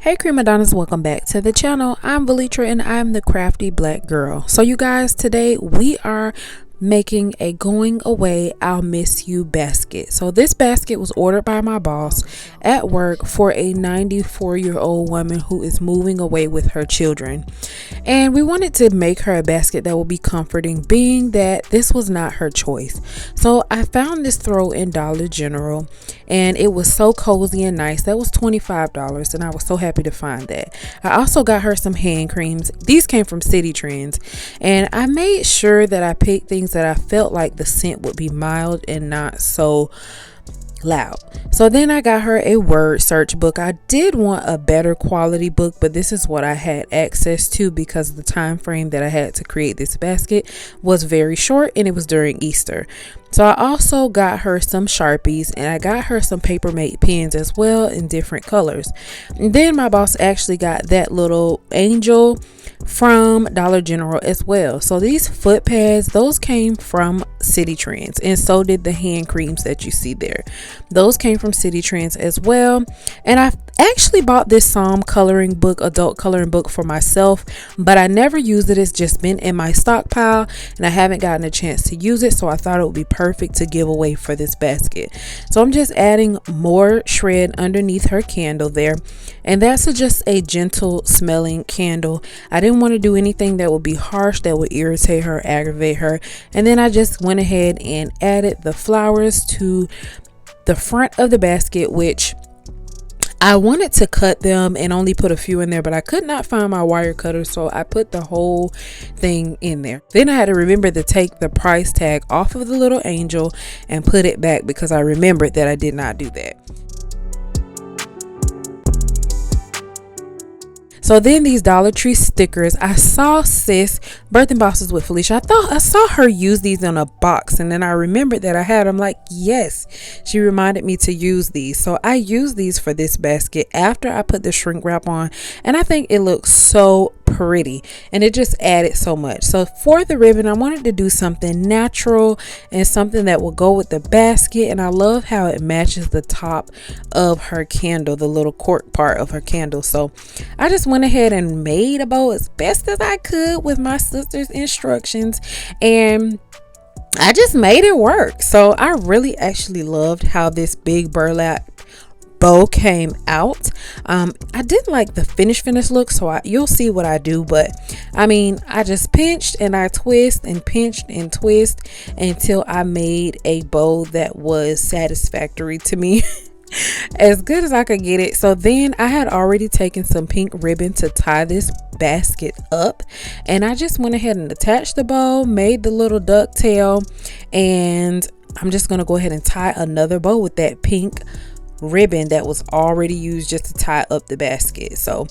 Hey Crea'Madonas, welcome back to the channel. I'm Valitra and I'm the crafty black girl. So you guys, today we are making a going away I'll miss you basket. So this basket was ordered by my boss at work for a 94-year-old woman who is moving away with her children, and we wanted to make her a basket that will be comforting, being that this was not her choice. So I found this throw in Dollar General and it was so cozy and nice. That was $25 and I was so happy to find that. I also got her some hand creams. These came from Citi Trends, and I made sure that I picked things that I felt like the scent would be mild and not so loud. So then I got her a word search book. I did want a better quality book, but this is what I had access to because the time frame that I had to create this basket was very short and it was during Easter. So I also got her some Sharpies and I got her some Paper Mate pens as well in different colors. And then my boss actually got that little angel from Dollar General as well. So these foot pads, those came from Citi Trends, and so did the hand creams that you see there. Those came from Citi Trends as well. And I actually bought this Psalm coloring book, adult coloring book, for myself, but I never used it. It's just been in my stockpile and I haven't gotten a chance to use it, so I thought it would be perfect to give away for this basket. So I'm just adding more shred underneath her candle there, and that's just a gentle smelling candle. I didn't want to do anything that would be harsh, that would irritate her, aggravate her. And then I just went ahead and added the flowers to the front of the basket, which I wanted to cut them and only put a few in there, but I could not find my wire cutter, so I put the whole thing in there. Then I had to remember to take the price tag off of the little angel and put it back because I remembered that I did not do that. So then these Dollar Tree stickers, I saw sis Birthing Bosses with Felicia. I thought I saw her use these in a box, and then I remembered that I had them. Like, yes, she reminded me to use these. So I used these for this basket after I put the shrink wrap on, and I think it looks so pretty and it just added so much. So for the ribbon, I wanted to do something natural and something that will go with the basket, and I love how it matches the top of her candle, the little cork part of her candle. So I just went ahead and made a bow as best as I could with my sister's instructions, and I just made it work. So I really actually loved how this big burlap bow came out. I didn't like the finish look, so you'll see what I do, but I mean, I just pinched and I twist and pinched and twist until I made a bow that was satisfactory to me. As good as I could get it. So then I had already taken some pink ribbon to tie this basket up, and I just went ahead and attached the bow, made the little ducktail, and I'm just gonna go ahead and tie another bow with that pink ribbon that was already used just to tie up the basket. So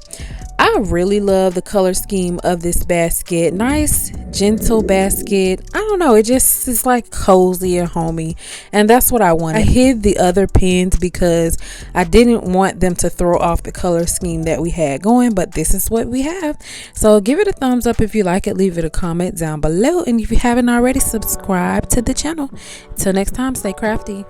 I really love the color scheme of this basket. Nice gentle basket. I don't know, it just is like cozy and homey, and that's what I wanted. I hid the other pins because I didn't want them to throw off the color scheme that we had going, but this is what we have. So give it a thumbs up if you like it, leave it a comment down below, and if you haven't already, subscribe to the channel. Until next time, stay crafty.